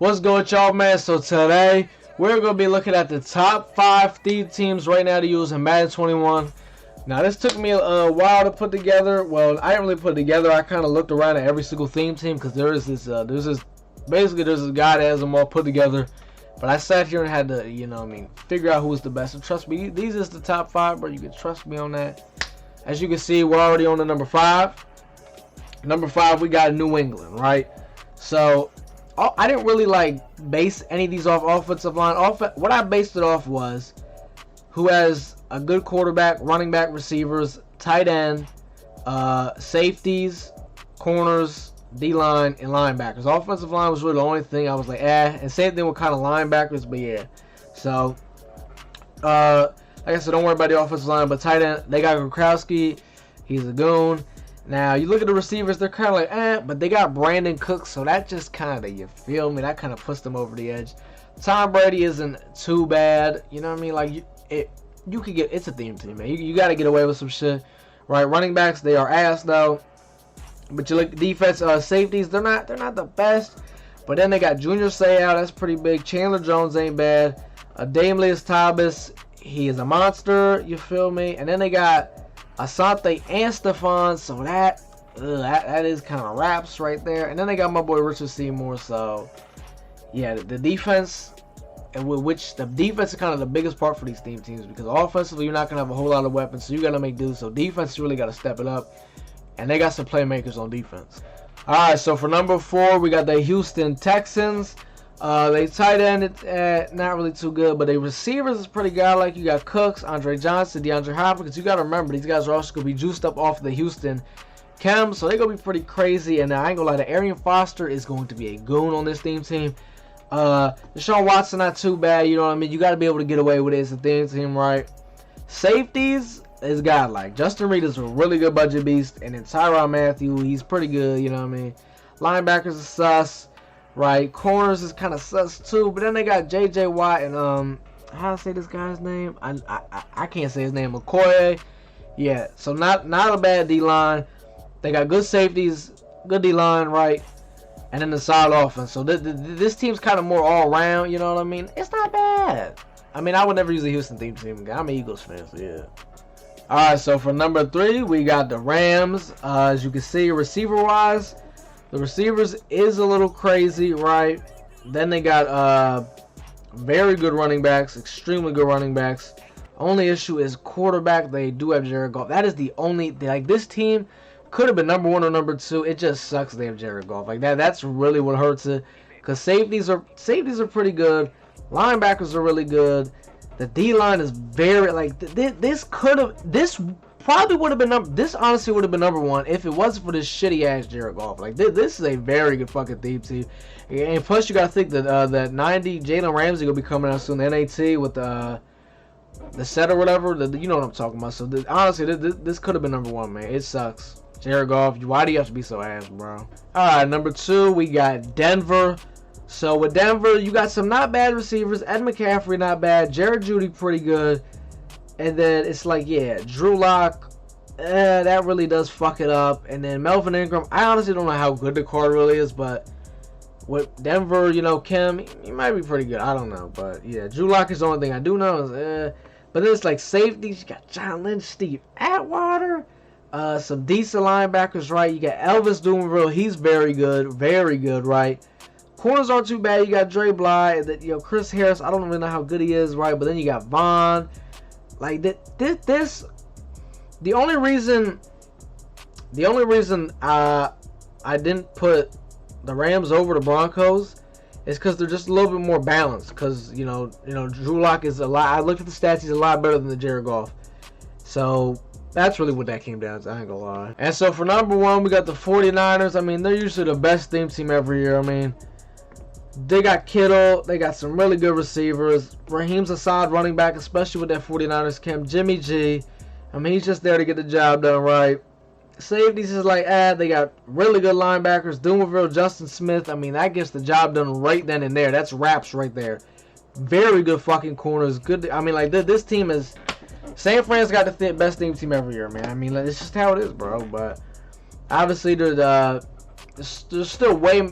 What's good, y'all, man? So today we're gonna be looking at the top 5 theme teams right now to use in Madden 21. Now this took me a while to put together. Well, I didn't really put it together. I kind of looked around at every single theme team because there's this guy that has them all put together. But I sat here and had to, figure out who was the best. And trust me, these is the top 5, bro. You can trust me on that. As you can see, we're already on the number 5. Number 5, we got New England, right? So I didn't really base any of these off offensive line. What I based it off was who has a good quarterback, running back, receivers, tight end, safeties, corners, D-line, and linebackers. Offensive line was really the only thing I was like, and same thing with kind of linebackers, but yeah. So, like I said, don't worry about the offensive line, but tight end, they got Gronkowski. He's a goon. Now, you look at the receivers, they're kind of like, but they got Brandon Cooks, so that just kind of, you feel me, that kind of puts them over the edge. Tom Brady isn't too bad, you know what I mean? Like, you could get, it's a theme team, man. You got to get away with some shit, right? Running backs, they are ass, though. But you look at defense, safeties, they're not the best. But then they got Junior Seau, that's pretty big. Chandler Jones ain't bad. Damelius Thomas, he is a monster, you feel me? And then they got Asante and Stephon, so that is kind of raps right there. And then they got my boy Richard Seymour, so yeah, the defense, and which the defense is kind of the biggest part for these theme teams, because offensively you're not gonna have a whole lot of weapons, so you gotta make do. So defense, you really gotta step it up, and they got some playmakers on defense. All right, so for number 4, we got the Houston Texans. They tight end, not really too good, but they receivers is pretty good. Like, you got Cooks, Andre Johnson, DeAndre Hopkins. You got to remember, these guys are also going to be juiced up off the Houston chem, so they're going to be pretty crazy. And I ain't going to lie, the Arian Foster is going to be a goon on this theme team. Deshaun Watson, not too bad, you know what I mean? You got to be able to get away with it. It's a theme team, right? Safeties is got Justin Reed is a really good budget beast, and then Tyrann Mathieu, he's pretty good, you know what I mean? Linebackers is sus. Right, corners is kind of sus too, but then they got J.J. Watt and how to say this guy's name? I can't say his name. McCoy. Yeah, so not a bad D-line. They got good safeties, good D-line, right, and then the solid offense. So this team's kind of more all around. You know what I mean? It's not bad. I mean, I would never use a Houston theme team. I'm an Eagles fan, so yeah. All right, so for number 3, we got the Rams. As you can see, receiver-wise, the receivers is a little crazy, right? Then they got very good running backs, extremely good running backs. Only issue is quarterback. They do have Jared Goff. That is the only, this team could have been number 1 or number 2. It just sucks they have Jared Goff. That's really what hurts it. Because safeties are pretty good. Linebackers are really good. The D-line is very, this honestly would have been number 1 if it wasn't for this shitty ass Jared Goff. This is a very good fucking theme team, and plus you gotta think that that 90 Jalen Ramsey will be coming out soon. The NAT with the set or whatever. You know what I'm talking about. So honestly, this could have been number 1, man. It sucks. Jared Goff, why do you have to be so ass, bro? All right, number 2, we got Denver. So with Denver, you got some not bad receivers. Ed McCaffrey, not bad. Jared Jeudy, pretty good. And then it's Drew Lock, that really does fuck it up. And then Melvin Ingram, I honestly don't know how good the card really is, but with Denver, Kim, he might be pretty good. I don't know, but yeah, Drew Lock is the only thing I do know is, but then it's safeties. You got John Lynch, Steve Atwater, some decent linebackers, right? You got Elvis Dumervil, he's very good, right? Corners aren't too bad. You got Dre Bly, and then, Chris Harris. I don't even know how good he is, right? But then you got Vaughn. The only reason I didn't put the Rams over the Broncos is because they're just a little bit more balanced. Because Drew Lock is a lot. I looked at the stats; he's a lot better than the Jared Goff. So that's really what that came down to. I ain't gonna lie. And so for number 1, we got the 49ers. I mean, they're usually the best theme team every year. I mean, they got Kittle. They got some really good receivers. Raheem's a solid running back, especially with that 49ers camp. Jimmy G, I mean, he's just there to get the job done right. Safeties is they got really good linebackers. Dumervil, Justin Smith. I mean, that gets the job done right then and there. That's raps right there. Very good fucking corners. Good. I mean, this team is, San Fran's got the best theme team every year, man. I mean, it's just how it is, bro. But obviously, there's still way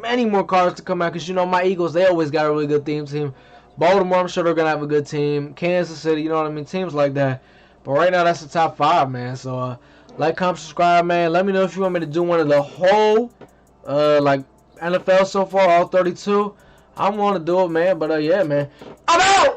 many more cards to come out because, you know, my Eagles, they always got a really good team. Baltimore, I'm sure they're going to have a good team. Kansas City, you know what I mean? Teams like that. But right now, that's the top 5, man. So, like, comment, subscribe, man. Let me know if you want me to do one of the whole, like, NFL so far, all 32. I'm going to do it, man. But, yeah, man.